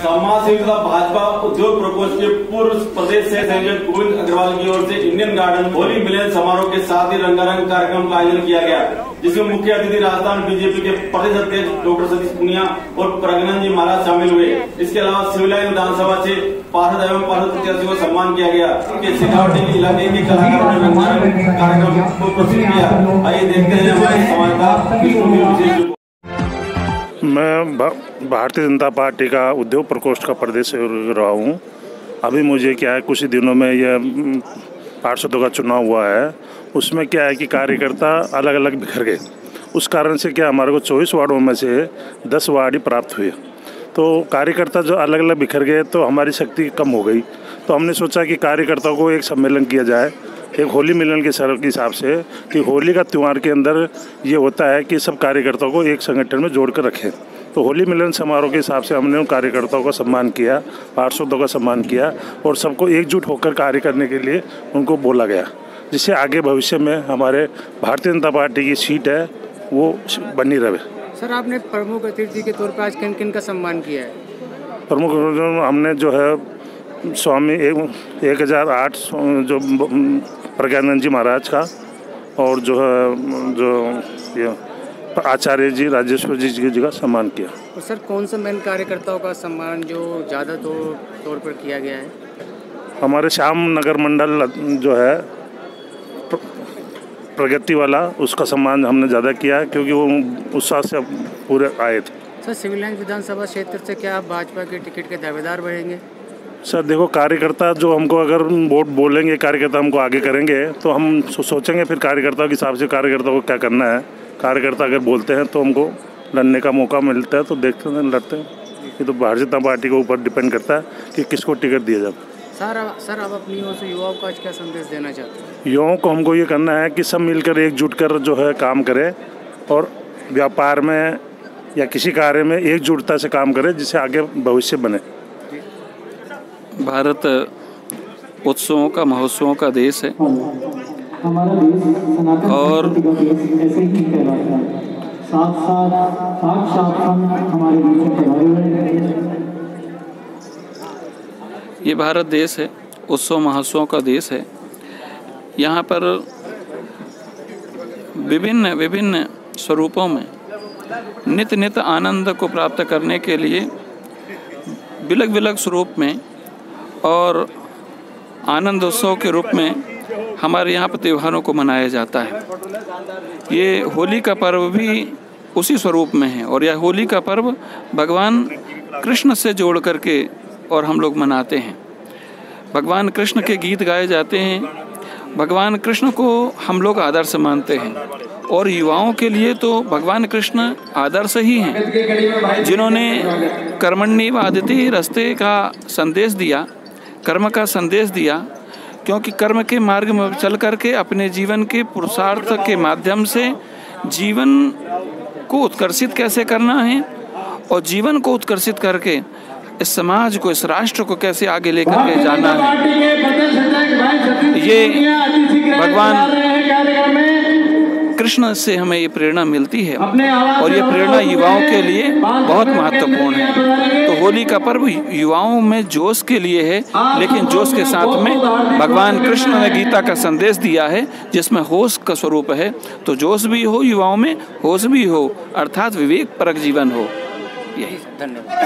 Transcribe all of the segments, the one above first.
समाज सेवी तथा भाजपा उद्योग प्रकोष्ठ के पूर्व प्रदेश से संयोजक गोविंद अग्रवाल की ओर से इंडियन गार्डन होली मिलन समारोह के साथ ही रंगारंग कार्यक्रम का आयोजन किया गया, जिसमें मुख्य अतिथि राजस्थान बीजेपी के प्रदेश अध्यक्ष डॉक्टर सतीश पूनिया और प्रज्ञानंद जी महाराज शामिल हुए। इसके अलावा सिविल लाइन विधानसभा से पार्षद एवं पार्षद प्रत्याशियों को सम्मान किया गया। शेखावटी इलाके के कलाकारों ने रंगारंग कार्यक्रम को प्रस्तुत किया। आइए देखते हैं हमारे संवाददाता। मैं भारतीय जनता पार्टी का उद्योग प्रकोष्ठ का प्रदेश रहा हूँ। अभी मुझे क्या है, कुछ ही दिनों में यह पार्षदों का चुनाव हुआ है। उसमें क्या है कि कार्यकर्ता अलग अलग बिखर गए। उस कारण से क्या हमारे को 24 वार्डों में से 10 वार्ड ही प्राप्त हुए। तो कार्यकर्ता जो अलग अलग बिखर गए तो हमारी शक्ति कम हो गई। तो हमने सोचा कि कार्यकर्ताओं को एक सम्मेलन किया जाए, एक होली मिलन के हिसाब से, कि होली का त्यौहार के अंदर ये होता है कि सब कार्यकर्ताओं को एक संगठन में जोड़ कर रखें। तो होली मिलन समारोह के हिसाब से हमने उन कार्यकर्ताओं का सम्मान किया, पार्षदों का सम्मान किया और सबको एकजुट होकर कार्य करने के लिए उनको बोला गया, जिससे आगे भविष्य में हमारे भारतीय जनता पार्टी की सीट है वो बनी रहे। सर, आपने प्रमुख अतिथि के तौर पर आज किन किन का सम्मान किया है? प्रमुख हमने जो है स्वामी 1008 जो प्रज्ञानंद जी महाराज का, और जो है जो आचार्य जी राजेश्वर जी का सम्मान किया। और सर, कौन सा मेन कार्यकर्ताओं का सम्मान जो ज़्यादा तौर पर किया गया है? हमारे श्याम नगर मंडल जो है प्रगति वाला, उसका सम्मान हमने ज़्यादा किया क्योंकि वो उत्साह से पूरे आए थे। सर, सिविल लाइन विधानसभा क्षेत्र से क्या आप भाजपा के टिकट के दावेदार बढ़ेंगे? सर देखो, कार्यकर्ता जो हमको अगर वोट बोलेंगे, कार्यकर्ता हमको आगे करेंगे तो हम सोचेंगे फिर कार्यकर्ताओं के हिसाब से कार्यकर्ता को क्या करना है। कार्यकर्ता अगर बोलते हैं तो हमको लड़ने का मौका मिलता है तो देखते हैं, लड़ते हैं। ये तो भारतीय जनता पार्टी के ऊपर डिपेंड करता है कि किसको टिकट दिया जाता है। सर आप अपनी ओर से युवाओं को आज क्या संदेश देना चाहते हैं? युवाओं को हमको ये करना है कि सब मिलकर एकजुट कर जो है काम करें और व्यापार में या किसी कार्य में एकजुटता से काम करें, जिससे आगे भविष्य बने। भारत उत्सवों का महोत्सवों का देश है और ये भारत देश है, उत्सव महोत्सवों का देश है। यहाँ पर विभिन्न विभिन्न स्वरूपों में नित्य नित्य आनंद को प्राप्त करने के लिए विलग विलग स्वरूप में और आनंद उत्सव के रूप में हमारे यहाँ पर त्योहारों को मनाया जाता है। ये होली का पर्व भी उसी स्वरूप में है और यह होली का पर्व भगवान कृष्ण से जोड़ करके और हम लोग मनाते हैं। भगवान कृष्ण के गीत गाए जाते हैं, भगवान कृष्ण को हम लोग आदर्श मानते हैं और युवाओं के लिए तो भगवान कृष्ण आदर्श ही हैं, जिन्होंने कर्मण्येवाधिति रस्ते का संदेश दिया, कर्म का संदेश दिया। क्योंकि कर्म के मार्ग में चल करके अपने जीवन के पुरुषार्थ के माध्यम से जीवन को उत्कर्षित कैसे करना है और जीवन को उत्कर्षित करके इस समाज को, इस राष्ट्र को कैसे आगे लेकर के जाना है, ये भगवान कृष्ण से हमें ये प्रेरणा मिलती है और ये प्रेरणा युवाओं के लिए बहुत महत्वपूर्ण है। तो होली का पर्व युवाओं में जोश के लिए है, लेकिन जोश के साथ में भगवान कृष्ण ने गीता का संदेश दिया है जिसमें होश का स्वरूप है। तो जोश भी हो युवाओं में, होश भी हो, अर्थात विवेक परक जीवन हो। यही। धन्यवाद।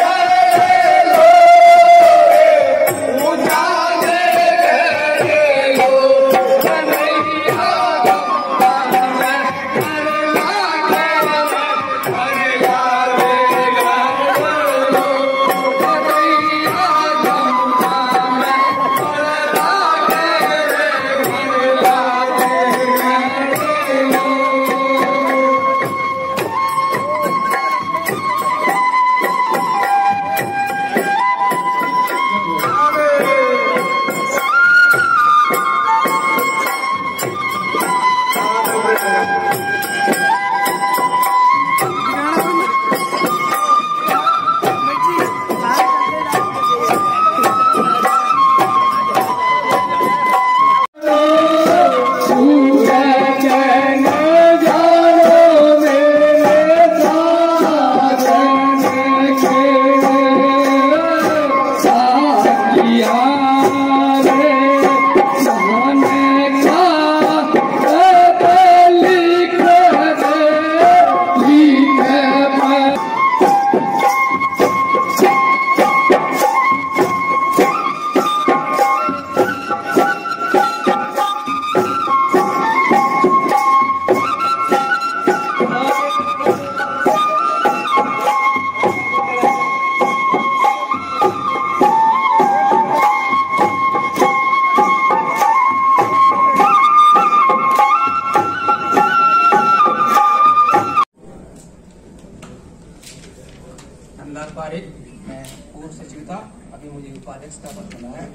धनलाल पारिक, मैं पूर्व सचिव था, अभी मुझे उपाध्यक्ष का पद मिला है।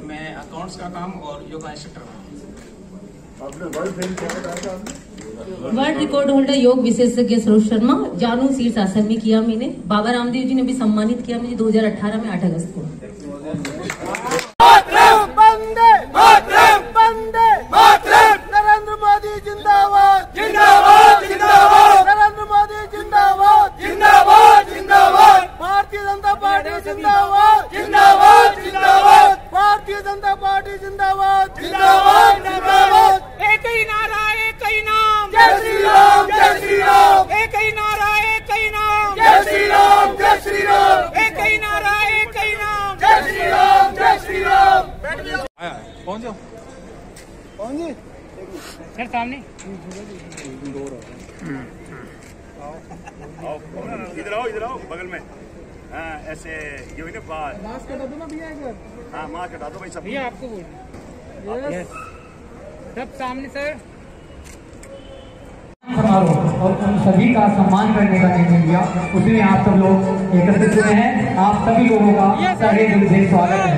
मैं अकाउंट्स का काम और योगा इंस्ट्रक्टर हूँ। वर्ल्ड रिकॉर्ड होल्डर योग विशेषज्ञ सरोज शर्मा, जानू शीर्षासन में किया मैंने। बाबा रामदेव जी ने भी सम्मानित किया मुझे 2018 में 8 अगस्त को। नरेंद्र मोदी जिंदाबाद जिंदाबाद जिंदाबाद, नरेंद्र मोदी जिंदाबाद जिंदाबाद जिंदाबाद, भारतीय जनता पार्टी जिंदाबाद जिंदाबाद जिंदाबाद, भारतीय जनता पार्टी जिंदाबाद जिंदाबाद जिंदाबाद। एक ही नारा एक ही नाम, जय श्री राम जय श्री राम। एक ही नारा एक ही नाम, जय श्री राम जय श्री राम। एक ही नारा एक ही नाम, जय श्री राम जय श्री राम। पहुँच जाओ सर सामने। इधर आओ बगल में। हाँ ऐसे ये हुई ना बात। मास्क हटा दो ना भैया एक बार। हाँ मास्क हटा दो भाई सब। भैया आपको बोल सब सामने सर। समारोह और उन सभी का सम्मान करने का निर्णय लिया, उसमें आप सब लोग एकत्रित हुए हैं। आप सभी लोगों का तहे दिल से स्वागत है।